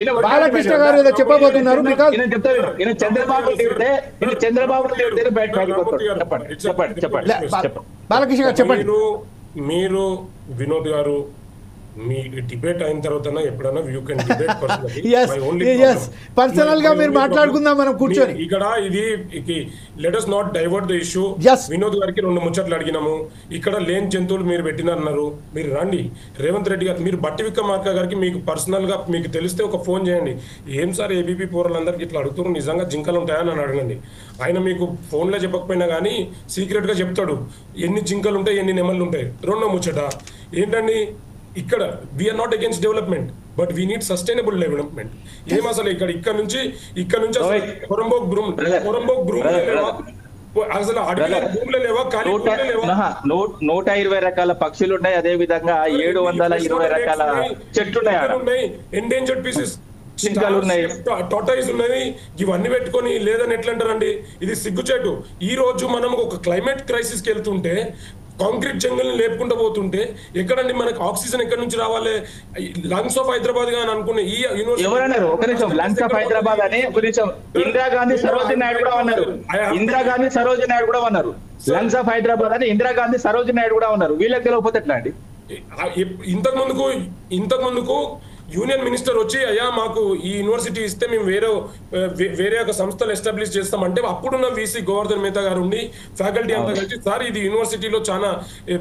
బాలకృష్ణ గారు ఏదో చెప్పబోతున్నారు. బాలకృష్ణ గారు చెప్పండి. మీరు వినోద్ గారు మీ డిబేట్ అయిన తర్వాత ఎప్పుడైనా యూ కెన్ డిబేట్ పర్సనల్ గా మీరు మాట్లాడుకుందాం మనం కూర్చొని. ఇక్కడ ఇది let us not divert the issue. Vinod గారికి 2 ముచ్చట్లు అడిగినాము. ఇక్కడ లేని జంతువులు మీరు పెట్టినారన్నారు. మీరు రండి రేవంత్ రెడ్డి గారు, మీరు బట్టి విక్రమార్క గారికి మీకు పర్సనల్ గా మీకు తెలిస్తే ఒక ఫోన్ చేయండి. ఏం సార్ ఏబీపీ పౌరులందరికీ ఇట్లా అడుగుతారు, నిజంగా జింకలు ఉంటాయని అని అడగండి. ఆయన మీకు ఫోన్లో చెప్పకపోయినా కానీ సీక్రెట్ గా చెప్తాడు ఎన్ని జింకలు ఉంటాయి, ఎన్ని నెమళ్ళు ఉంటాయి. 2వ ముచ్చట ఏంటండి, ఇక్కడ we are not against development but we need sustainable development. ఏం అసలు ఇక్కడ నుంచి కొరంబోక్ అసలు అడవిలో భూములు లేవా, ఖాళీ భూములు లేవా? 120 రకాల పక్షులు ఉన్నాయి. అదే విధంగా 720 రకాల చెట్లు ఉన్నాయి. ఎండేంజర్డ్ పీసెస్ ఉన్నాయి, టోటాయిస్ ఉన్నది. ఇవన్నీ పెట్టుకొని లేదని ఎట్లా అంటారండి? ఇది సిగ్గుచేటు. ఈ రోజు మనం ఒక క్లైమేట్ క్రైసిస్ కి వెళ్తుంటే, కాంక్రీట్ జంగల్ లేపుకుంటూ పోతుంటే ఎక్కడండి మనకి ఆక్సిజన్ ఎక్కడి నుంచి రావాలి? లంగ్స్ ఆఫ్ హైదరాబాద్ గా అనుకునే ఈ ఎవరన్నారు? ఒక నిమిషం, లంగ్స్ ఆఫ్ హైదరాబాద్ అని ఒక నిమిషం. ఇందిరాగాంధీ సరోజిని నాయుడు కూడా అన్నారు. ఇందిరాగాంధీ సరోజిని నాయుడు కూడా అన్నారు లంగ్స్ ఆఫ్ హైదరాబాద్ అని. ఇందిరాగాంధీ సరోజిని నాయుడు కూడా ఉన్నారు. వీళ్ళకి తెలియకపోతే ఎట్లా అండి? ఇంతకు ముందుకు యూనియన్ మినిస్టర్ వచ్చి అయ్యా మాకు ఈ యూనివర్సిటీ ఇస్తే మేము వేరే ఒక సంస్థలు ఎస్టాబ్లిష్ చేస్తామంటే అప్పుడున్న వీసీ గోవర్ధన్ మేతా గారు ఉండి ఫ్యాకల్టీ అంతా కలిసి సార్ ఇది యూనివర్సిటీలో చాలా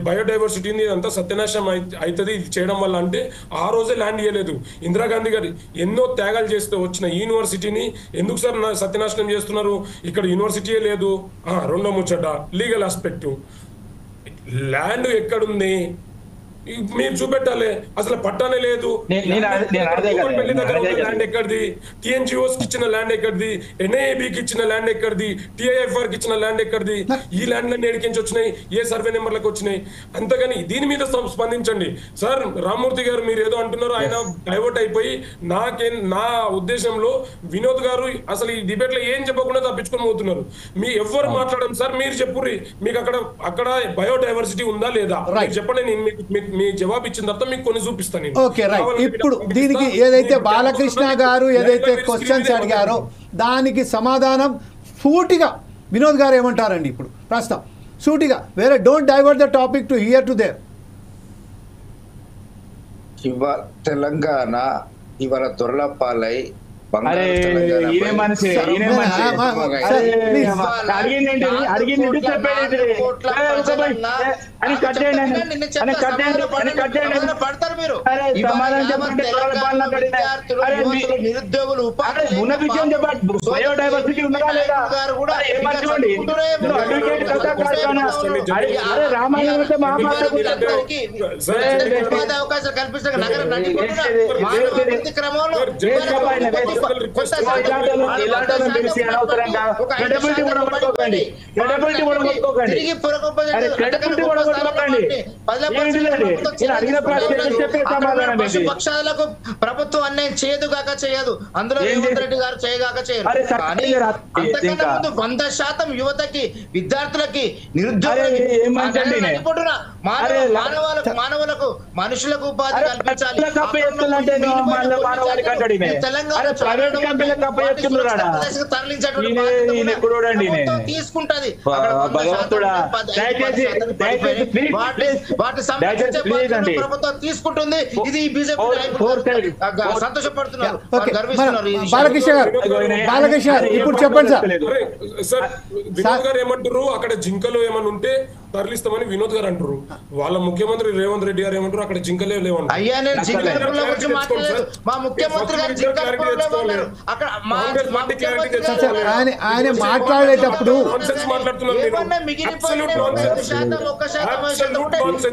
బయోడైవర్సిటీ ఉంది, ఇదంతా సత్యనాశనం అవుతుంది ఇది చేయడం వల్ల అంటే ఆ రోజే ల్యాండ్ ఇవ్వలేదు. ఇందిరాగాంధీ గారు ఎన్నో త్యాగాలు చేస్తూ వచ్చిన ఈ యూనివర్సిటీని ఎందుకు సార్ సత్యనాశనం చేస్తున్నారు? ఇక్కడ యూనివర్సిటీయే లేదు. 2వ ముచ్చట లీగల్ ఆస్పెక్ట్, ల్యాండ్ ఎక్కడుంది మీరు చూపెట్టాలి. అసలు పట్టానే లేదు. ల్యాండ్ ఎక్కడిది? టిఎన్జిఓస్ కి ఇచ్చిన ల్యాండ్ ఎక్కడిది? ఎన్ఐఏబికి ఇచ్చిన ల్యాండ్ ఎక్కడిది? టిఐఎఫ్ఆర్ కి ఇచ్చిన ల్యాండ్ ఎక్కడిది? ఈ ల్యాండ్ లన్నీ ఎడికించి వచ్చినాయి, ఏ సర్వే నెంబర్లకు వచ్చినాయి? అంతగాని దీని మీద స్పందించండి సార్. రామ్మూర్తి గారు మీరు ఏదో అంటున్నారు, ఆయన డైవర్ట్ అయిపోయి నా ఉద్దేశంలో వినోద్ గారు అసలు ఈ డిబేట్ లో ఏం చెప్పకుండా తప్పించుకొని పోతున్నారు. మీ ఎవ్వరు మాట్లాడండి సార్, మీరు చెప్పుర్రి మీకు అక్కడ బయోడైవర్సిటీ ఉందా లేదా చెప్పండి. నేను మీ జవాబు ఇచ్చిన తర్వాత మీకు కొన్ని చూపిస్తాను. Okay right. ఇప్పుడు దీనికి ఏదైతే బాలకృష్ణ గారు ఏదైతే క్వశ్చన్స్ అడిగారో దానికి సమాధానం సూటిగా వినోద్ గారు ఏమంటారండి? ఇప్పుడు ప్రస్తుతం సూటిగా వేరే don't divert the topic to hear to their. Telangana ఇవాళ దొరలపాలై నిరుద్యోగులు బయోడైవర్సిటీ అవకాశాలు కల్పిస్తారు. క్రమంలో పక్షాలకు ప్రభుత్వం అన్యాయం చేయదుగాక చేయదు, అందులో రేవంత్ రెడ్డి గారు చేయగాక చేయరు. కానీ అంతకన్నా ముందు 100% యువతకి, విద్యార్థులకి, నిరుద్యోగులకి, మానవులకు, మనుషులకు ఉపాధి కల్పించాలి. తీసుకుంటది ప్రభుత్వం తీసుకుంటుంది. ఇది బీజేపీ సంతోషపడుతున్నారు, గర్విస్తున్నారు. బాలకృష్ణ గారు ఇప్పుడు చెప్పండి సార్. వినోద్ గారు ఏమంటారు? అక్కడ జింకలు ఏమన్నా ఉంటే తరలిస్తామని వినోద్ గారు అంటారు. వాళ్ళ ముఖ్యమంత్రి రేవంత్ రెడ్డి గారు ఏమంటారు? అక్కడ జింకలే లేవంటారు. అయ్యా నేను జింకల గురించి మాట్లాడలేదు. మా ముఖ్యమంత్రి గారు ఆయన మాట్లాడేటప్పుడు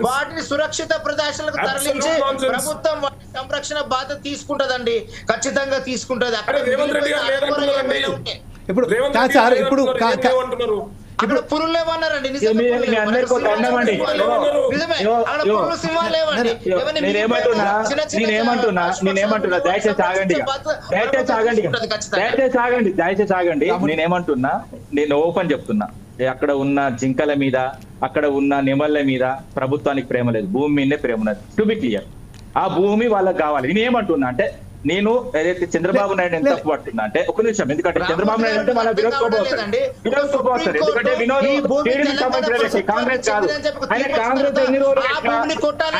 వాటిని సురక్షిత ప్రదేశాలకు తరలించి ప్రభుత్వం సంరక్షణ బాధ్యత తీసుకుంటదండి, ఖచ్చితంగా తీసుకుంటది. అక్కడ ఇప్పుడు పురులు లేవన్నారండి. నేనేమంటున్నా, నేను ఓపెన్ చెప్తున్నా, అక్కడ ఉన్న జింకల మీద, అక్కడ ఉన్న నెమళ్ళ మీద ప్రభుత్వానికి ప్రేమ లేదు, భూమి మీదనే ప్రేమ ఉన్నది. టు బి క్లియర్, ఆ భూమి వాళ్ళకి కావాలి. నేనేమంటున్నా అంటే నేను ఏదైతే చంద్రబాబు నాయుడు ఎంత తప్పు పడుతున్నా అంటే ఒక నిమిషం, ఎందుకంటే చంద్రబాబు నాయుడు అంటే మన వినోద్ కోపం వస్తారు, ఎందుకంటే వినోద్ టీడీపీ సంబంధించిన వ్యక్తి, కాంగ్రెస్ కాదు. ఆయన కాంగ్రెస్ ఎన్ని రోజులు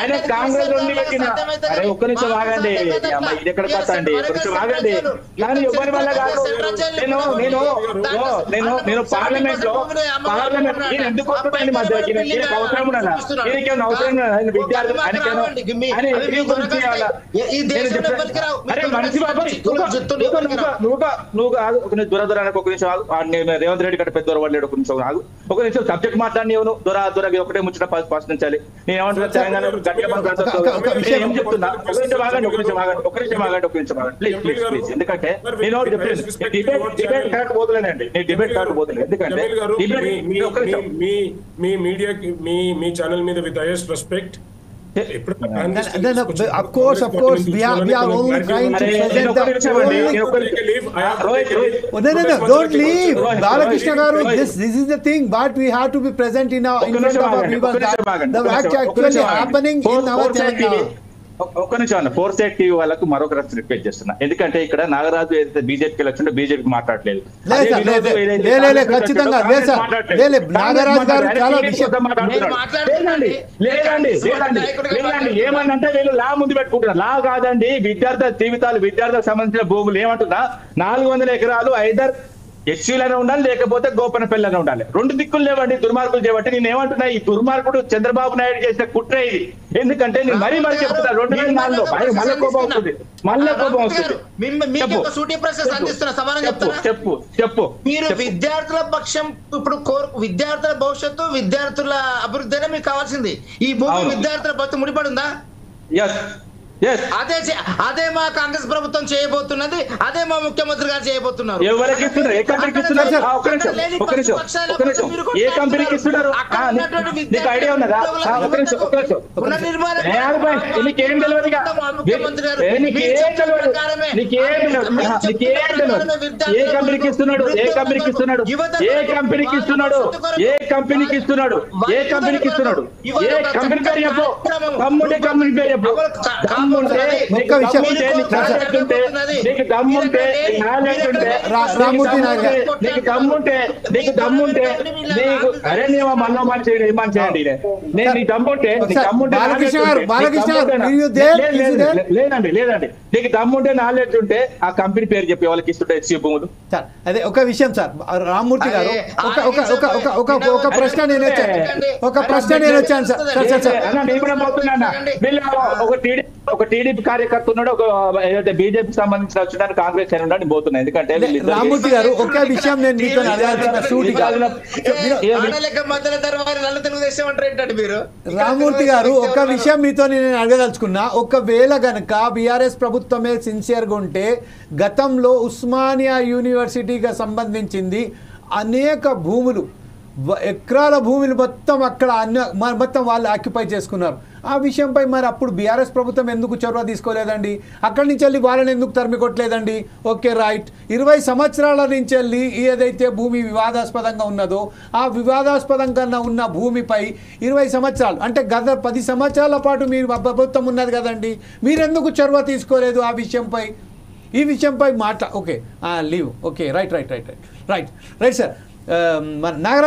ఆయన కాంగ్రెస్ పెట్టిన అరే ఒక్క నిమిషం ఆగండి, ఇది ఎక్కడ కథ అండి, ఒక్క నిమిషం ఆగండి. కానీ ఎవరి వల్ల కాదు. నేను పార్లమెంట్ లో నేను ఎందుకు వస్తున్నాను మధ్యకి, దీనికి అవసరం ఉన్నదా, దీనికి అవసరం ఉన్నదా, విద్యార్థులు అరే మనిషి బాబాయ్ నువ్వు కాదు ఒక నిమిషం దూరానికి ఒక నిమిషం ఆగు. రేవంత్ రెడ్డి కంటే పెద్ద దూరవాడు ఒక నిమిషం ఆగు, ఒక నిమిషం సబ్జెక్ట్ మాట్లాడి దూర ఒకటే ముచ్చిన ప్రశ్నించాలి. నేను ఏమంటున్నా తెలంగాణ ఏం చెప్తున్నా, ఒక నిమిషం ఆగండి, ఒక నిమిషం ఆగండి, ఒక నిమిషం ఆగండి, ఒక నిమిషం ఆగండి ప్లీజ్ ప్లీజ్ ప్లీజ్. ఎందుకంటే నేను డిబేట్ కరెక్ట్ పోతలేనండి, నేను డిబేట్ కరెక్ట్ పోతలేదు. ఎందుకంటే మీ మీడియాకి మీ ఛానల్ మీద with highest respect. Of course, we are only trying to present the no, don't leave, Balakrishna garu. This is the thing, but we have to be present in front of our viewers. The fact actually happening in our Telangana. ఒక్క నిమిషం అన్న, four side TV వాళ్ళకు మరొక request చేస్తున్నా. ఎందుకంటే ఇక్కడ నాగరాజు ఏదైతే బీజేపీకి వెళ్ళొచ్చుంటే బీజేపీకి మాట్లాడలేదు. ఖచ్చితంగా ఏమన్నంటే వీళ్ళు లా ముందు పెట్టుకుంటున్నారు. లా కాదండి, విద్యార్థుల జీవితాలు, విద్యార్థులకు సంబంధించిన భూములు ఏమంటున్నా 400 ఎకరాలు ఐదర్ ఎస్సీలనే ఉండాలి, లేకపోతే గోపనపల్లిలోనే ఉండాలి. రెండు దిక్కులు లేవండి దుర్మార్గులు చేయబట్టి. నేను ఏమంటున్నా, ఈ దుర్మార్గుడు చంద్రబాబు నాయుడు చేసిన కుట్ర ఇది. ఎందుకంటే నేను మరీ చెప్తున్నా 2004లో మళ్ళీ కోపం వస్తుంది, మళ్ళీ కోపం వస్తుంది. చెప్పు మీరు విద్యార్థుల పక్షం ఇప్పుడు విద్యార్థుల భవిష్యత్తు, విద్యార్థుల అభివృద్ధి మీకు కావాల్సింది. ఈ భూమి విద్యార్థుల భవిష్యత్తు ముడిపడి ఉందా? అదే మా కాంగ్రెస్ ప్రభుత్వం చేయబోతున్నది, అదే మా ముఖ్యమంత్రి గారు చేయబోతున్నారు. ఎవరికి ఇస్తున్నారు? ఏ కంపెనీకి ఇస్తున్నారు? ఏ కంపెనీకి ఇస్తున్నారు? నీకు ఐడియా ఉన్నదా? నీకేం తెలియదు, ఏ కంపెనీకి ఇస్తున్నాడు? ఏ కంపెనీకి ఇస్తున్నాడు? ఏ కంపెనీకి ఇస్తున్నాడు? ఏ కంపెనీకి ఇస్తున్నాడు? ఏ కంపెనీకి ఇస్తున్నాడు? ఏ కంపెనీ పేరు చెప్పు, కమ్ముంటే కంపెనీ పేరు చెప్పు. లేదండి లేదండి, నీకు దమ్ముంటే నాలెడ్జ్ ఉంటే ఆ కంపెనీ పేరు చెప్పి వాళ్ళకి ఇస్తుంటే ఎస్సీ భూములు. అదే ఒక విషయం సార్, రామ్మూర్తి గారు ఒక ప్రశ్న నేను వచ్చాను సార్. ఒక టీడీపీ కార్యకర్త ఉన్నాడు, ఒక ఏదైతే బీజేపీ సంబంధించిన వచ్చిన కాంగ్రెస్ అని ఉన్నాడు పోతున్నా. ఎందుకంటే రామ్మూర్తి గారు ఒకే విషయం నేను మీతో రామ్మూర్తి గారు ఒక విషయం మీతో నేను అడగదలుచుకున్నా. ఒకవేళ గనక బీఆర్ఎస్ ప్రభుత్వమే సిన్సియర్గా ఉంటే గతంలో ఉస్మానియా యూనివర్సిటీకి సంబంధించింది అనేక భూములు, ఎకరాల భూములు మొత్తం అక్కడ మొత్తం వాళ్ళు ఆక్యుపై చేసుకున్నారు. ఆ విషయంపై మరి అప్పుడు బీఆర్ఎస్ ప్రభుత్వం ఎందుకు చొరవ తీసుకోలేదండి? అక్కడి నుంచి వెళ్ళి వాళ్ళని ఎందుకు తరిమి కొట్టలేదండి? ఓకే రైట్, 20 సంవత్సరాల నుంచి వెళ్ళి ఏదైతే భూమి వివాదాస్పదంగా ఉన్నదో ఆ వివాదాస్పదంగా ఉన్న భూమిపై 20 సంవత్సరాలు అంటే గత 10 సంవత్సరాల పాటు మీరు ప్రభుత్వం ఉన్నది కదండి, మీరెందుకు చొరవ తీసుకోలేదు ఆ విషయంపై? ఈ విషయంపై okay leave okay right sir. Nagaraj